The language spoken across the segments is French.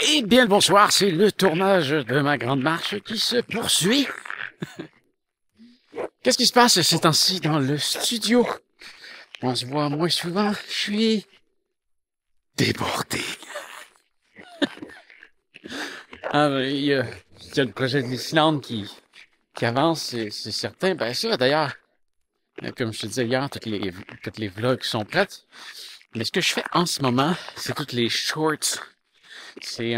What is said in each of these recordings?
Eh bien le bonsoir, c'est le tournage de ma grande marche qui se poursuit. Qu'est-ce qui se passe ces temps-ci dans le studio? On se voit moins souvent, je suis débordé. Il y a le projet de l'Islande qui avance, c'est certain. Ben ça, d'ailleurs, comme je te disais hier, toutes les vlogs sont prêtes. Mais ce que je fais en ce moment, c'est toutes les shorts. C'est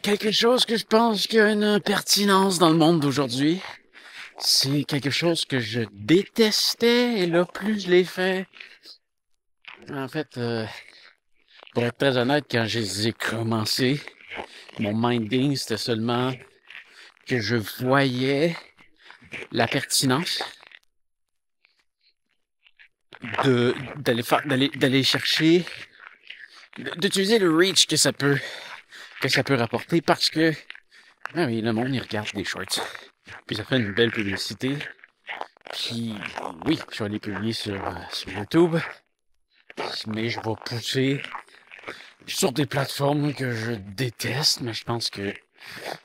quelque chose que je pense qui a une pertinence dans le monde d'aujourd'hui. C'est quelque chose que je détestais, et là, plus je l'ai fait. En fait, pour être très honnête, quand je les ai commencé, mon minding, c'était seulement que je voyais la pertinence d'aller chercher, d'utiliser le reach que ça peut rapporter, parce que, ah oui, le monde, il regarde des shorts. Puis ça fait une belle publicité. Puis, oui, je vais les publier sur YouTube. Mais je vais pousser sur des plateformes que je déteste, mais je pense que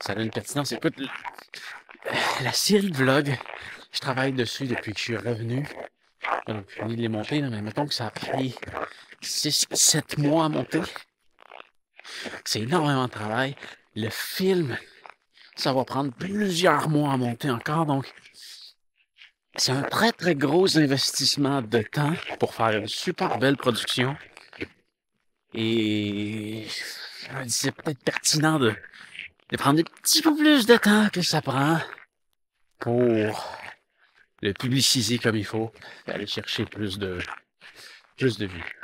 ça a une pertinence. Écoute, la série de vlogs, je travaille dessus depuis que je suis revenu. J'ai fini de les monter, mais mettons que ça a pris 6-7 mois à monter. C'est énormément de travail. Le film, ça va prendre plusieurs mois à monter encore, donc c'est un très très gros investissement de temps pour faire une super belle production. Et c'est peut-être pertinent de prendre un petit peu plus de temps que ça prend pour le publiciser comme il faut et aller chercher plus de vues.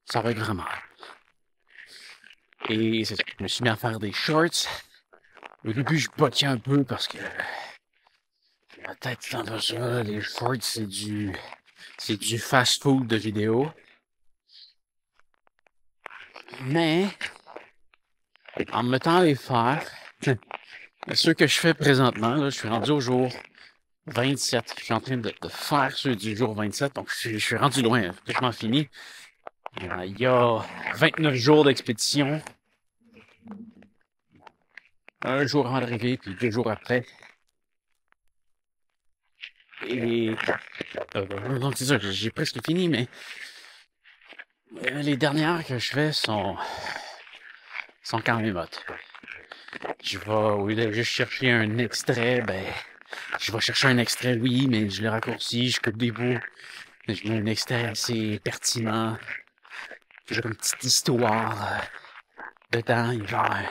Ça va être vraiment. Et c'est ça. Je me suis mis à faire des shorts. Au début, je boquais un peu parce que ma tête c'est pas ça. Les shorts, c'est du fast-food de vidéos. Mais en me mettant à les faire, ceux que je fais présentement, là, je suis rendu au jour 27. Je suis en train de faire ceux du jour 27, donc je suis rendu loin, quasiment fini. Il y a 29 jours d'expédition. Un jour avant d'arriver, puis 2 jours après. Et donc c'est ça, j'ai presque fini, mais les dernières que je fais sont quand même hot. Je vais, au lieu de juste chercher un extrait, je vais chercher un extrait, oui, mais je le raccourcis, je coupe des bouts. Je mets un extrait assez pertinent. J'ai une petite histoire dedans, il y a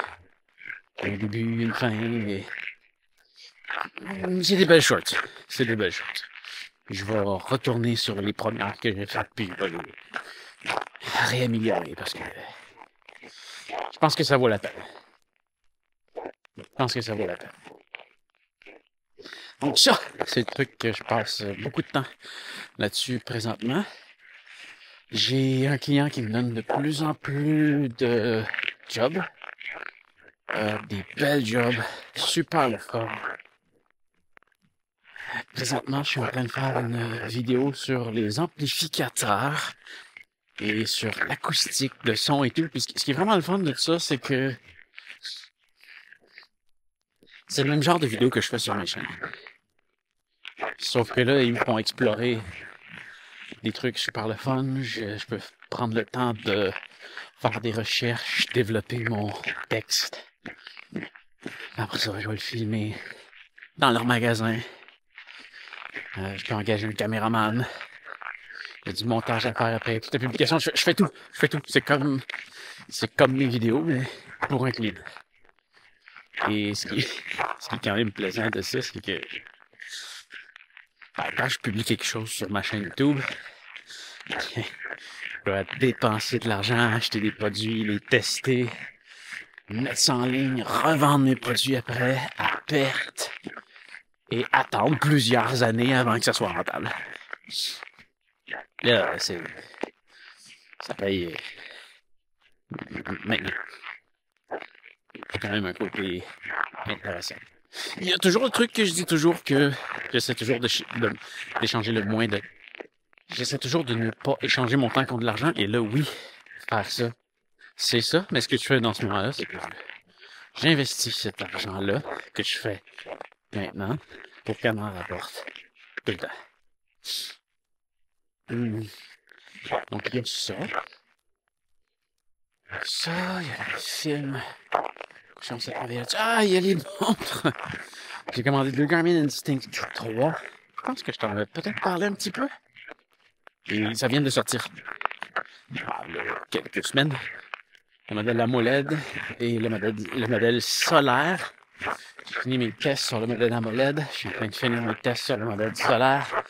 un début, une fin, et c'est des belles shorts. C'est des belles shorts. Je vais retourner sur les premières que j'ai faites, puis je vais les réaméliorer, parce que je pense que ça vaut la peine. Je pense que ça vaut la peine. Donc ça, c'est le truc que je passe beaucoup de temps là-dessus présentement. J'ai un client qui me donne de plus en plus de jobs. Des belles jobs, super le fun. Présentement, je suis en train de faire une vidéo sur les amplificateurs et sur l'acoustique, le son et tout. Puis ce qui est vraiment le fun de ça, c'est que c'est le même genre de vidéo que je fais sur mes chaînes. Sauf que là, ils me font explorer des trucs super le fun. Je peux prendre le temps de faire des recherches, développer mon texte. Après ça, je vais le filmer dans leur magasin. Je peux engager un caméraman. Il y a du montage à faire après. Toute la publication, je fais tout. Je fais tout. C'est comme mes vidéos, mais pour un client. Et ce qui est quand même plaisant de ça, c'est que quand je publie quelque chose sur ma chaîne YouTube, je dois dépenser de l'argent, acheter des produits, les tester, mettre ça en ligne, revendre mes produits après à perte et attendre plusieurs années avant que ça soit rentable. Là, ça paye maintenant. C'est quand même un côté intéressant. Il y a toujours le truc que je dis toujours, que j'essaie toujours d'échanger le moins de... J'essaie toujours de ne pas échanger mon temps contre de l'argent. Et là, oui, faire ça, C'est ça, mais ce que je fais dans ce moment-là, c'est que j'investis cet argent-là que je fais maintenant pour qu'elle m'en rapporte tout le temps. Donc, il y a ça. Ça, il y a les films. Ah, il y a les montres. J'ai commandé 2 Garmin Instinct 3. Je pense que je t'en avais peut-être parlé un petit peu. Et ça vient de sortir. Il y a quelques semaines. Le modèle AMOLED et le modèle solaire. J'ai fini mes tests sur le modèle AMOLED. Je suis en train de finir mes tests sur le modèle solaire.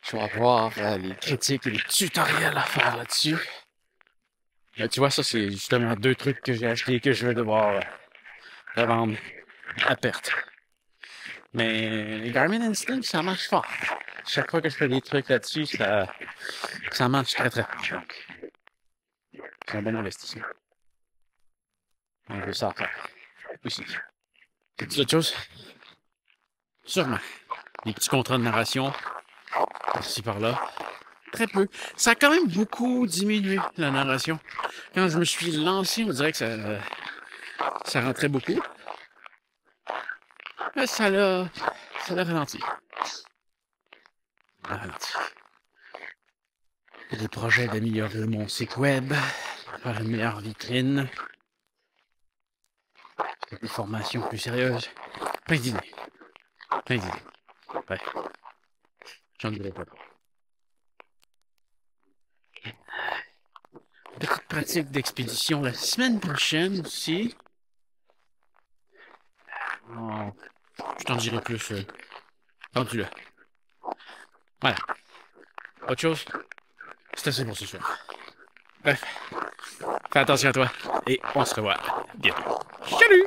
Je vais avoir les critiques et les tutoriels à faire là-dessus. Là, tu vois, ça, c'est justement 2 trucs que j'ai achetés et que je vais devoir revendre à perte. Mais les Garmin Instinct, ça marche fort. Chaque fois que je fais des trucs là-dessus, ça marche très très fort. Donc, c'est un bon investissement. On veut ça faire aussi. C'est autre chose? Sûrement. Des petits contrats de narration, ici par là. Très peu. Ça a quand même beaucoup diminué, la narration. Quand je me suis lancé, on dirait que ça rentrait beaucoup. Mais ça l'a ralenti. J'ai des projets d'améliorer mon site web, faire une meilleure vitrine, des formations plus sérieuses. Plein d'idées. Plein d'idées. Ouais. J'en dirai pas trop. Petite pratique d'expédition la semaine prochaine aussi. Oh, je t'en dirai plus rendu là. Voilà. Autre chose? C'est assez pour ce soir. Bref. Fais attention à toi. Et on se revoit bientôt. Salut!